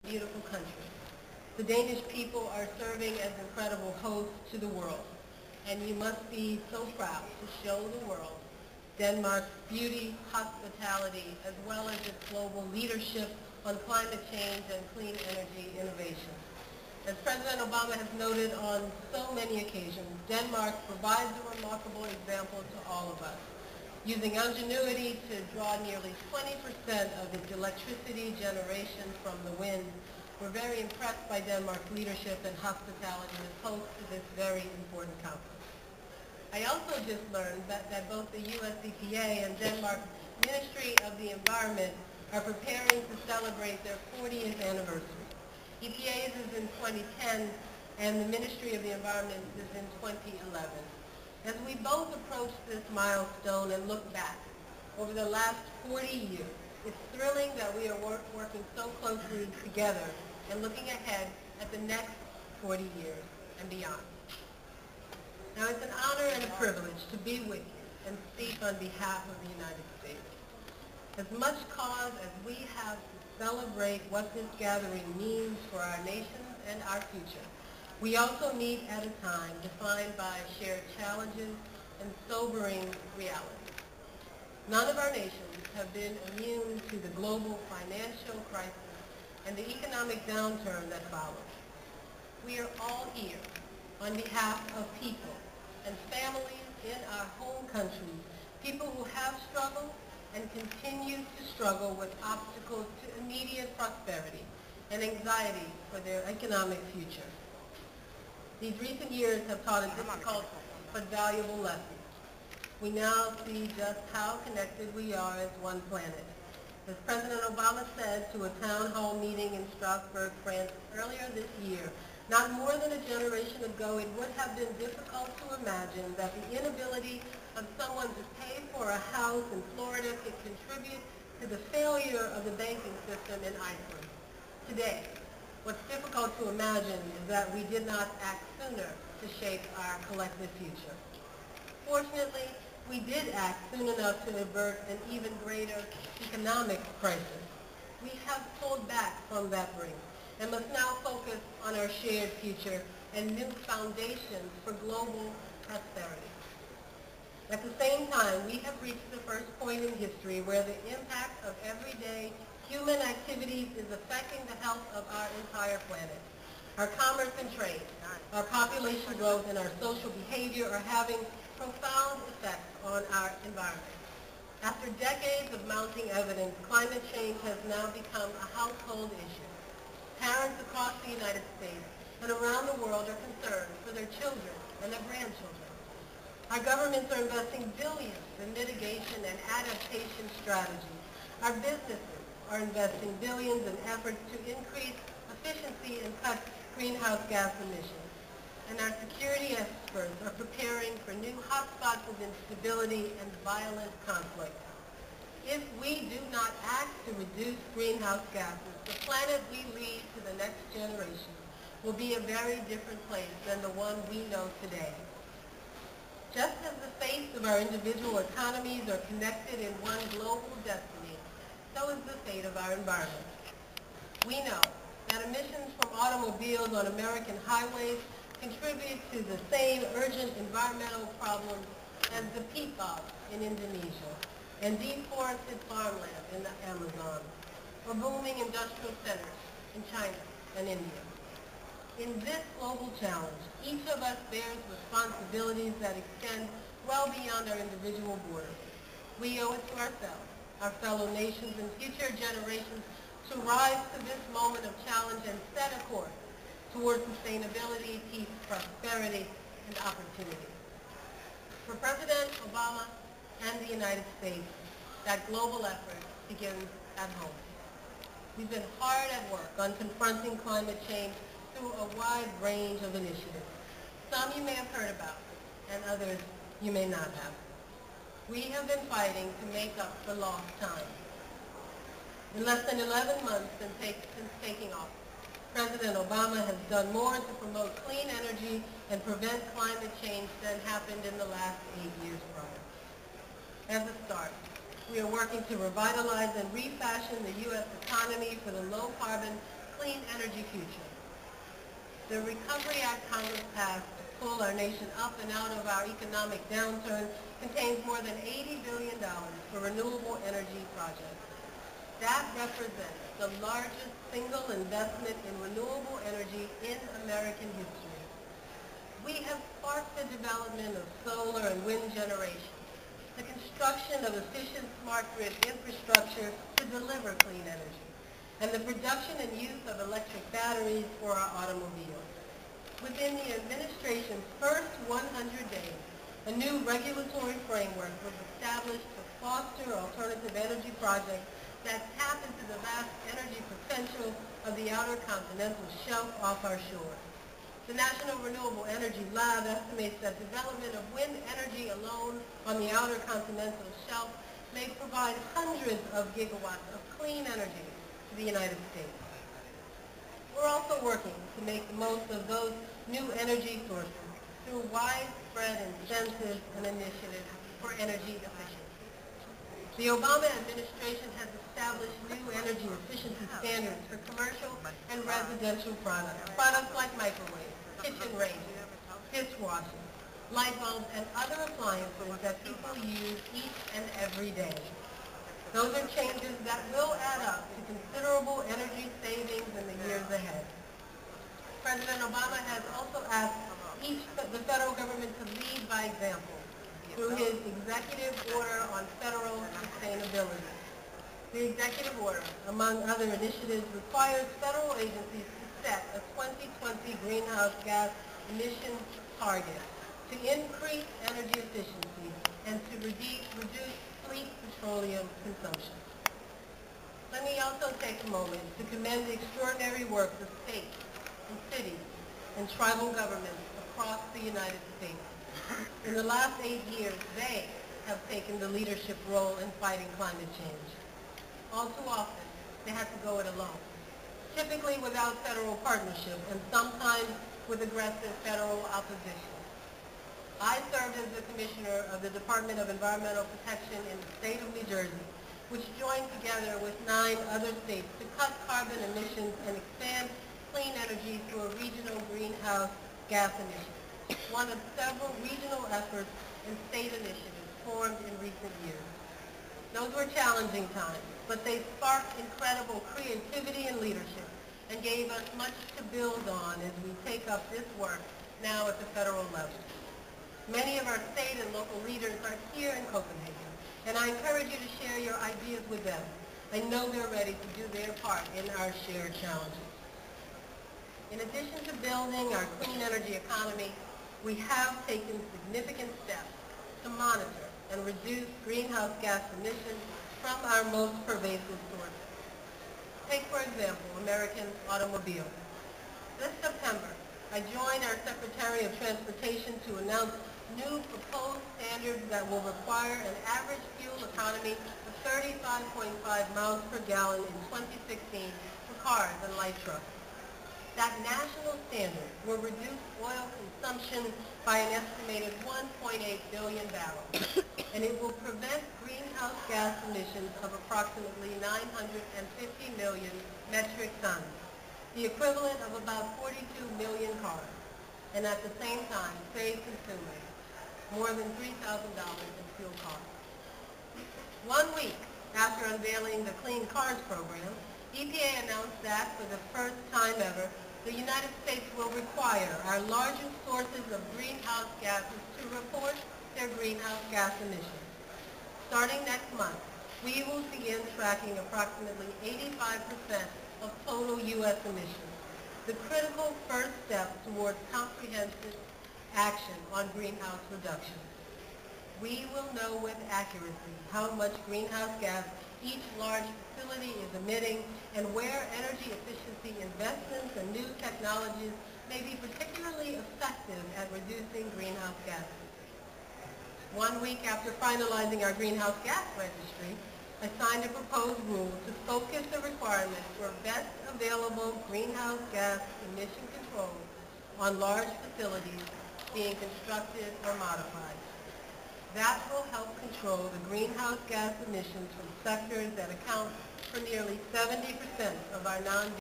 beautiful country. The Danish people are serving as incredible hosts to the world, and you must be so proud to show the world Denmark's beauty, hospitality, as well as its global leadership on climate change and clean energy innovation. As President Obama has noted on so many occasions, Denmark provides a remarkable example to all of us. Using ingenuity to draw nearly 20% of its electricity generation from the wind, we're very impressed by Denmark's leadership and hospitality as host to this very important conference. I also just learned that both the US EPA and Denmark's Ministry of the Environment are preparing to celebrate their 40th anniversary. EPA's is in 2010, and the Ministry of the Environment is in 2011. As we both approach this milestone and look back over the last 40 years, it's thrilling that we are working so closely together and looking ahead at the next 40 years and beyond. Now, it's an honor and a privilege to be with you and speak on behalf of the United States. As much cause as we have to celebrate what this gathering means for our nation and our future, we also meet at a time defined by shared challenges and sobering realities. None of our nations have been immune to the global financial crisis and the economic downturn that follows. We are all here on behalf of people and families in our home countries, people who have struggled and continue to struggle with obstacles to immediate prosperity and anxiety for their economic future. These recent years have taught us difficult but valuable lessons. We now see just how connected we are as one planet. As President Obama said to a town hall meeting in Strasbourg, France earlier this year, not more than a generation ago, it would have been difficult to imagine that the inability of someone to pay for a house in Florida could contribute to the failure of the banking system in Iceland. Today, what's difficult to imagine is that we did not act sooner to shape our collective future. Fortunately, we did act soon enough to avert an even greater economic crisis. We have pulled back from that brink and must now focus on our shared future and new foundations for global prosperity. At the same time, we have reached the first point in history where the impact of everyday human activities is affecting the health of our entire planet. Our commerce and trade, our population growth, and our social behavior are having profound effects on our environment. After decades of mounting evidence, climate change has now become a household issue. Parents across the United States and around the world are concerned for their children and their grandchildren. Our governments are investing billions in mitigation and adaptation strategies. Our businesses are investing billions in efforts to increase efficiency and cut greenhouse gas emissions. And our security experts are preparing for new hotspots of instability and violent conflict. If we do not act to reduce greenhouse gases, the planet we leave to the next generation will be a very different place than the one we know today. Just as the fates of our individual economies are connected in one global destiny, so is the fate of our environment. We know that emissions from automobiles on American highways contribute to the same urgent environmental problems as the peat bog in Indonesia and deforested farmland in the Amazon, or booming industrial centers in China and India. In this global challenge, each of us bears responsibilities that extend well beyond our individual borders. We owe it to ourselves, our fellow nations, and future generations to rise to this moment of challenge and set a course toward sustainability, peace, prosperity, and opportunity. For President Obama and the United States, that global effort begins at home. We've been hard at work on confronting climate change through a wide range of initiatives. Some you may have heard about, and others you may not have. We have been fighting to make up for lost time. In less than 11 months since taking office, President Obama has done more to promote clean energy and prevent climate change than happened in the last 8 years prior. As a start, we are working to revitalize and refashion the U.S. economy for the low-carbon, clean energy future. The Recovery Act Congress passed to pull our nation up and out of our economic downturn contains more than $80 billion for renewable energy projects. That represents the largest single investment in renewable energy in American history. We have sparked the development of solar and wind generation, the construction of efficient smart grid infrastructure to deliver clean energy, and the production and use of electric batteries for our automobiles. Within the administration's first 100 days, a new regulatory framework was established to foster alternative energy projects that tap into the vast energy potential of the outer continental shelf off our shores. The National Renewable Energy Lab estimates that development of wind energy alone on the outer continental shelf may provide hundreds of gigawatts of clean energy to the United States. We're also working to make the most of those new energy sources through widespread incentives and initiatives for energy efficiency. The Obama administration has established new energy efficiency standards for commercial and residential products like microwaves, kitchen ranges, dishwashers, light bulbs, and other appliances that people use each and every day. Those are changes that will add up to considerable energy savings in the years ahead. President Obama has also asked the federal government to lead by example through his executive order on federal sustainability. The executive order, among other initiatives, requires federal agencies to set a 2020 greenhouse gas emissions target, to increase energy efficiency, and to reduce fleet petroleum consumption. Let me also take a moment to commend the extraordinary work of states and cities and tribal governments across the United States. In the last 8 years, they have taken the leadership role in fighting climate change. All too often, they had to go it alone, typically without federal partnership and sometimes with aggressive federal opposition. I served as the commissioner of the Department of Environmental Protection in the state of New Jersey, which joined together with 9 other states to cut carbon emissions and expand clean energy through a regional greenhouse gas initiative, one of several regional efforts and state initiatives formed in recent years. Those were challenging times, but they sparked incredible creativity and leadership and gave us much to build on as we take up this work now at the federal level. Many of our state and local leaders are here in Copenhagen, and I encourage you to share your ideas with them. I know they're ready to do their part in our shared challenges. In addition to building our clean energy economy, we have taken significant steps to monitor and reduce greenhouse gas emissions from our most pervasive sources. Take, for example, American automobiles. This September, I joined our Secretary of Transportation to announce new proposed standards that will require an average fuel economy of 35.5 miles per gallon in 2016 for cars and light trucks. That national standard will reduce oil consumption by an estimated 1.8 billion barrels, and it will prevent greenhouse gas emissions of approximately 950 million metric tons, the equivalent of about 42 million cars, and at the same time save consumers more than $3,000 in fuel costs. 1 week after unveiling the Clean Cars program, EPA announced that for the first time ever, the United States will require our largest sources of greenhouse gases to report their greenhouse gas emissions. Starting next month, we will begin tracking approximately 85% of total U.S. emissions, the critical first step towards comprehensive action on greenhouse reduction. We will know with accuracy how much greenhouse gas each large facility is emitting and where energy efficiency investments and new technologies may be particularly effective at reducing greenhouse gases. 1 week after finalizing our greenhouse gas registry, I signed a proposed rule to focus the requirements for best available greenhouse gas emission controls on large facilities being constructed or modified. That will help control the greenhouse gas emissions from sectors that account for nearly 70% of our non